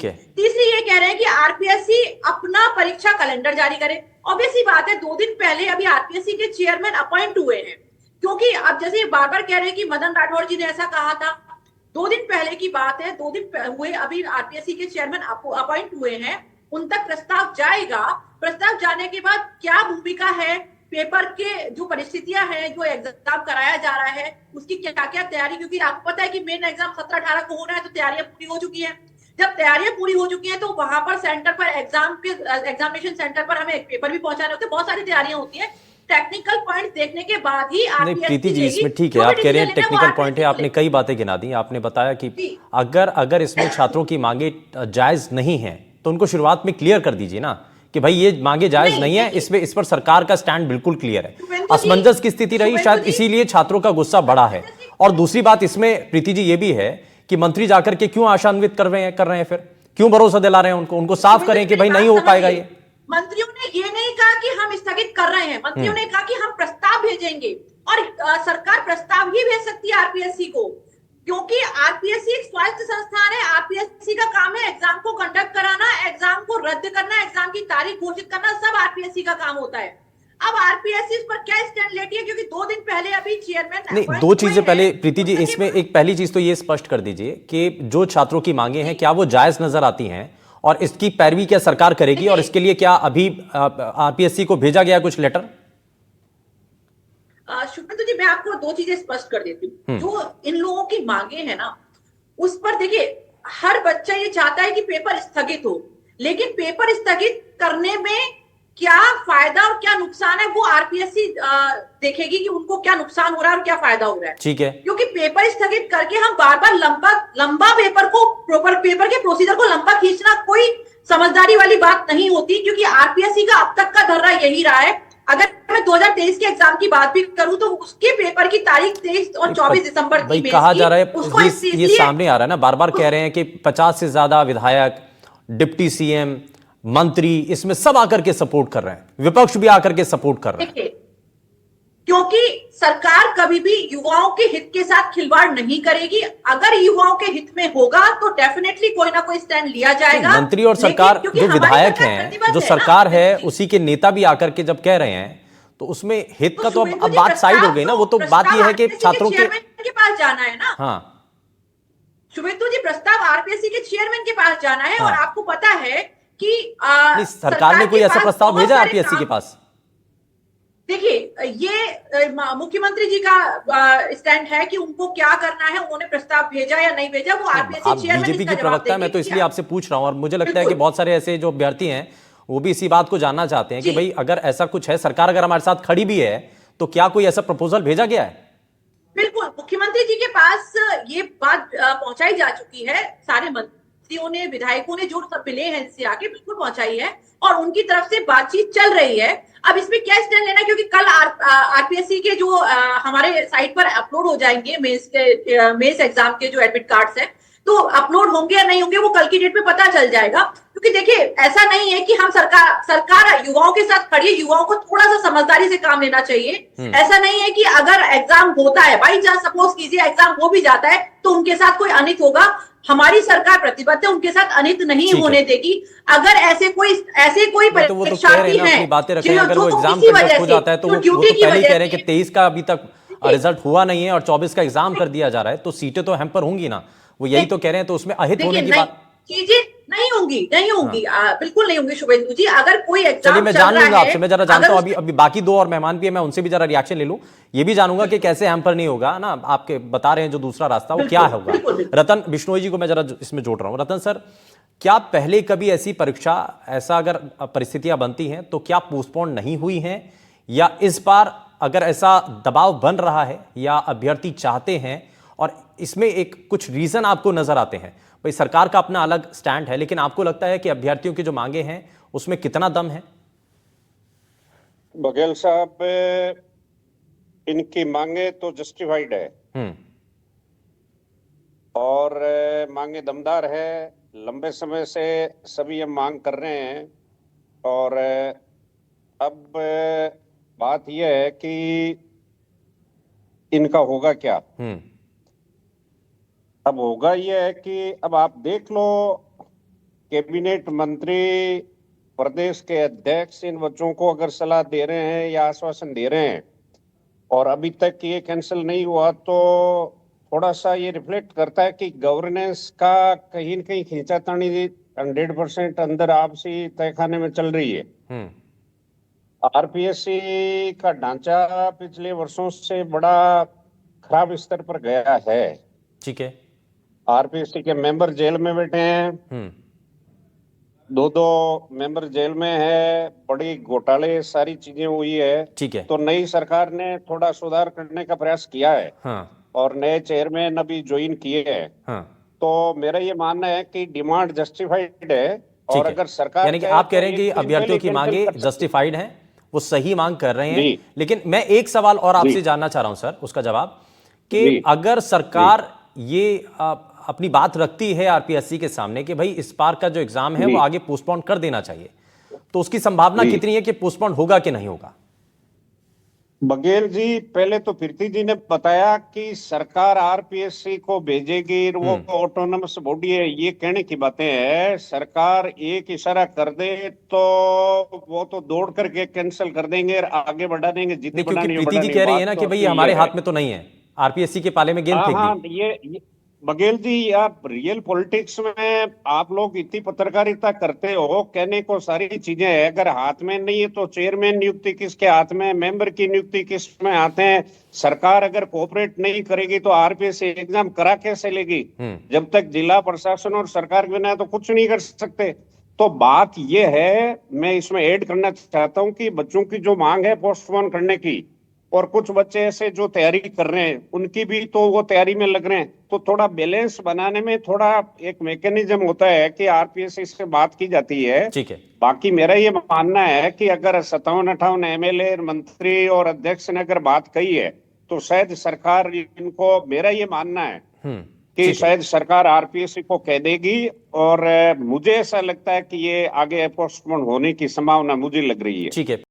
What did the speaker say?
है। तीसरी ये कह रहे हैं कि आरपीएससी अपना परीक्षा कैलेंडर जारी करे। ऑब्वियसली बात है, 2 दिन पहले अभी आरपीएससी के चेयरमैन अपॉइंट हुए हैं, क्योंकि अब जैसे बार बार कह रहे हैं कि मदन राठौर जी ने ऐसा कहा था, 2 दिन पहले की बात है, 2 दिन हुए अभी आरपीएससी के चेयरमैन अपॉइंट हुए हैं, उन तक प्रस्ताव जाएगा। प्रस्ताव जाने के बाद क्या भूमिका है, पेपर के जो परिस्थितियां हैं, जो एग्जाम कराया जा रहा है उसकी क्या क्या तैयारी, क्योंकि आपको पता है कि मेन एग्जाम 17-18 को होना है, तो तैयारियां पूरी हो चुकी हैं। जब तैयारियां पूरी हो चुकी हैं तो वहां पर सेंटर पर एग्जामिनेशन सेंटर पर हमें पेपर भी पहुंचाने होते हैं, बहुत सारी तैयारियां होती है। टेक्निकल पॉइंट देखने के बाद ही नहीं प्रीति आरपीएससी जी, लेगी, इसमें ठीक है, जो भी आप कह रहे डिसीजन हैं लेना है वो टेक्निकल पॉइंट है, आरपीएससी को आपने लेगी। कई बातें गिना दी। आपने बताया कि जी अगर अगर इसमें छात्रों की मांगे जायज नहीं है तो उनको शुरुआत में क्लियर कर दीजिए ना कि भाई ये मांगे जायज नहीं, नहीं है, देखिए इसमें इस पर सरकार का स्टैंड बिल्कुल क्लियर है। शुभेंदु जी, असमंजस की स्थिति रही, शुभेंदु शायद जी, इसीलिए छात्रों का गुस्सा बढ़ा है। जैसे और दूसरी बात इसमें प्रीति जी ये भी है कि मंत्री जाकर के क्यों आशान्वित कर रहे हैं, फिर क्यों भरोसा दिला रहे हैं उनको साफ शुभेंदु करें जी कि मेरी भाई नहीं बात हो पाएगा समझिए। ये। मंत्रियों ने ये नहीं कहा कि हम स्थगित कर रहे हैं, मंत्रियों ने कहा कि हम प्रस्ताव भेजेंगे, और सरकार प्रस्ताव ही भेज सकती है आरपीएससी को, क्योंकि आरपीएससी एक स्वायत्त संस्थान है। आरपीएससी का काम है एग्जाम को कंडक्ट कराना, एग्जाम को रद्द करना, एग्जाम की तारीख घोषित करना, सब आरपीएससी का काम होता है। अब आरपीएससी इस पर क्या स्टैंड लेती है, क्योंकि 2 दिन पहले अभी चेयरमैन नहीं, अपॉइंट दो हुए चीजें हैं, पहले प्रीति जी, उसके इसमें बाद एक पहली चीज तो ये स्पष्ट कर दीजिए कि जो छात्रों की मांगे हैं क्या वो जायज नजर आती हैं, और इसकी पैरवी क्या सरकार करेगी, और देखिए इसके लिए क्या अभी आरपीएससी को भेजा गया कुछ लेटर? शुभ्रता जी, मैं आपको 2 चीजें स्पष्ट कर देती हूँ। हम्म। जो इन लोगों की मांगे हैं ना, उस पर देखिए, हर बच्चा ये चाहता है कि पेपर स्थगित हो, लेकिन पेपर स्थगित करने में क्या फायदा और क्या नुकसान है वो आरपीएससी देखेगी कि उनको क्या नुकसान हो रहा है और क्या फायदा हो रहा है। ठीक है। क्योंकि पेपर स्थगित करके हम बार बार लंबा लंबा पेपर के प्रोसीजर को लंबा खींचना कोई समझदारी वाली बात नहीं होती, क्योंकि आरपीएससी का अब तक का धर्रा यही रहा है। अगर मैं 2023 के एग्जाम की बात भी करूं तो उसके पेपर की तारीख 23 और नहीं, 24 दिसंबर भाई थी मेंस कहा की। जा रहा है, उसको ये इसलिए सामने आ रहा है ना, बार बार कह रहे हैं कि 50 से ज्यादा विधायक, डिप्टी सीएम, मंत्री, इसमें सब आकर के सपोर्ट कर रहे हैं, विपक्ष भी आकर के सपोर्ट कर रहे हैं। देखिए, क्योंकि सरकार कभी भी युवाओं के हित के साथ खिलवाड़ नहीं करेगी। अगर युवाओं के हित में होगा तो डेफिनेटली कोई ना कोई स्टैंड लिया नहीं, जाएगा। मंत्री और लेकिन सरकार, क्योंकि जो हमारी विधायक सरकार हैं, जो प्रतिबद्ध है ना सरकार है, शुभेंदु जी, उसी के नेता भी आकर के जब कह रहे हैं तो उसमें हित तो का तो शुभेंदु अब जी बात साइड हो प्रस्ताव गई ना। तो वो तो बात प्रस्ताव यह है कि आरपीएससी के छात्रों के। चेयरमैन के पास जाना है ना। हाँ। शुभेंदु जी, प्रस्ताव आरपीएससी के चेयरमैन के पास जाना है, और हाँ। आपको पता है कि नहीं, सरकार ने सरकार कोई के ऐसा पास प्रस्ताव बहुत भेजा सारे आरपीएससी के काम। पास? देखिए, ये मुख्यमंत्री जी का स्टैंड है कि उनको क्या करना है, उन्होंने प्रस्ताव भेजा या नहीं भेजा, वो नहीं, आरपीएससी आप चेयरमैन बीजेपी इसका की जवाब प्रवक्ता है, देंगे मैं तो कि इसलिए आपसे पूछ रहा हूं, और मुझे लगता है कि बिल्कुल। बहुत सारे ऐसे जो अभ्यर्थी हैं वो भी इसी बात को जानना चाहते हैं कि जी भाई अगर ऐसा कुछ है, सरकार अगर हमारे साथ खड़ी भी है, तो क्या कोई ऐसा प्रपोजल भेजा गया है? बिल्कुल, मुख्यमंत्री जी के पास ये बात पहुंचाई जा चुकी है। सारे मंत्रियों ने, विधायकों ने जो सब मिले हैं इससे आके बिल्कुल पहुंचाई है, और उनकी तरफ से बातचीत चल रही है। अब इसमें क्या स्टैंड लेना है, क्योंकि कल आरपीएससी के जो हमारे साइट पर अपलोड हो जाएंगे मेंस एग्जाम के जो एडमिट कार्ड्स हैं, तो अपलोड होंगे या नहीं होंगे वो कल की डेट में पता चल जाएगा। क्योंकि देखिए, ऐसा नहीं है कि हम सरकार युवाओं के साथ खड़ी है, युवाओं को थोड़ा सा समझदारी से काम लेना चाहिए। ऐसा नहीं है कि अगर एग्जाम होता है, बाई चांस सपोज कीजिए एग्जाम हो भी जाता है, तो उनके साथ कोई अनित होगा। हमारी सरकार प्रतिबद्ध है, उनके साथ अनित नहीं ठीक है। होने देगी। अगर ऐसे कोई नहीं, तो वो तो कह रहे परीक्षार्थी हैं ना, हैं अपनी बातें रख रहे हैं, जो अगर जो वो एग्जाम किसी कंडक्ट वजह हो से, जाता है तो जो वो ड्यूटी तो की पहले ही वजह कह रहे हैं कि से, 23 का अभी तक देखिए रिजल्ट हुआ नहीं है और 24 का एग्जाम कर दिया जा रहा है, तो सीटें तो हैम्पर होंगी ना। वो यही तो कह रहे हैं, तो उसमें अहित देखिए होने की नहीं, बात। चीजें नहीं होंगी, नहीं हाँ, होंगी, बिल्कुल नहीं होंगी शुभेंदु जी। अगर कोई चलिए एग्जाम मैं चल जान रहा लूंगा है, आपसे, मैं जरा जानता अगर हूं, अभी उसमें अभी बाकी दो और मेहमान भी है, मैं उनसे भी जरा रिएक्शन ले लूं। ये भी जानूंगा कि कैसे हैम्पर नहीं होगा ना, आपके बता रहे हैं जो दूसरा रास्ता वो क्या बिल्कुल होगा। बिल्कुल बिल्कुल। रतन बिश्नोई जी को मैं जरा इसमें जोड़ रहा हूं। रतन सर, क्या पहले कभी ऐसी परीक्षा, ऐसा अगर परिस्थितियां बनती हैं तो क्या पोस्टपोन नहीं हुई हैं, या इस बार अगर ऐसा दबाव बन रहा है या अभ्यर्थी चाहते हैं, और इसमें एक कुछ रीजन आपको नजर आते हैं? भाई सरकार का अपना अलग स्टैंड है, लेकिन आपको लगता है कि अभ्यर्थियों की जो मांगे हैं उसमें कितना दम है? बघेल साहब, इनकी मांगे तो जस्टिफाइड है हम्म। और मांगे दमदार है। लंबे समय से सभी ये मांग कर रहे हैं, और अब बात यह है कि इनका होगा क्या। अब होगा यह है कि अब आप देख लो, कैबिनेट मंत्री, प्रदेश के अध्यक्ष इन बच्चों को अगर सलाह दे रहे हैं या आश्वासन दे रहे हैं और अभी तक ये कैंसिल नहीं हुआ, तो थोड़ा सा ये रिफ्लेक्ट करता है कि गवर्नेंस का कहीं न कहीं खींचातानी 100% अंदर आपसी तहखाने में चल रही है। आरपीएससी का ढांचा पिछले वर्षों से बड़ा खराब स्तर पर गया है। ठीक है। आरपीएससी के मेंबर जेल में बैठे हैं, 2-2 मेंबर जेल में है, बड़ी घोटाले सारी चीजें हुई है। ठीक है। तो नई सरकार ने थोड़ा सुधार करने का प्रयास किया है। हाँ। और नए चेयरमैन अभी ज्वाइन किए हैं। हाँ। तो मेरा ये मानना है कि डिमांड जस्टिफाइड है। और अगर सरकार यानी कि आप कह रहे हैं कि अभ्यर्थियों की मांगे जस्टिफाइड हैं, वो सही मांग कर रहे हैं। लेकिन मैं एक सवाल और आपसे जानना चाह रहा हूं सर, उसका जवाब, कि अगर सरकार ये अपनी बात रखती है आरपीएससी के सामने कि भाई इस बार का जो एग्जाम है वो आगे पोस्टपोन कर देना चाहिए, तो उसकी संभावना कितनी है कि पोस्टपोन होगा कि नहीं होगा? बघेल जी, पहले तो कीर्ति जी ने बताया कि सरकार आरपीएससी को भेजेगी, वो ऑटोनमस बॉडी है, ये कहने की बातें हैं। सरकार एक इशारा कर दे तो वो तो दौड़ करके कैंसिल कर देंगे और आगे बढ़ा देंगे। जितनी क्योंकि प्रीति जी कह रही है ना कि भाई हमारे हाथ में तो नहीं है, आरपीएससी के पाले में गेंद फेंक दी। हाँ, ये बघेल जी, आप रियल पॉलिटिक्स में आप लोग इतनी पत्रकारिता करते हो, कहने को सारी चीजें है, अगर हाथ में नहीं है तो चेयरमैन नियुक्ति किसके हाथ में, मेंबर की नियुक्ति किस में हाथ है? सरकार अगर कोऑपरेट नहीं करेगी तो आरपीएससी एग्जाम करा कैसे लेगी? जब तक जिला प्रशासन और सरकार के बिना तो कुछ नहीं कर सकते। तो बात यह है, मैं इसमें ऐड करना चाहता हूं कि बच्चों की जो मांग है पोस्टपोन करने की, और कुछ बच्चे ऐसे जो तैयारी कर रहे हैं उनकी भी तो वो तैयारी में लग रहे हैं, तो थोड़ा बैलेंस बनाने में थोड़ा एक मैकेनिज्म होता है कि आरपीएससी से बात की जाती है। ठीक है। बाकी मेरा ये मानना है कि अगर 57-58 एमएलए, मंत्री और अध्यक्ष ने अगर बात कही है तो शायद सरकार इनको, मेरा ये मानना है कि शायद सरकार आरपीएससी को कह देगी, और मुझे ऐसा लगता है कि ये आगे पोस्टपोन होने की संभावना मुझे लग रही है। ठीक है।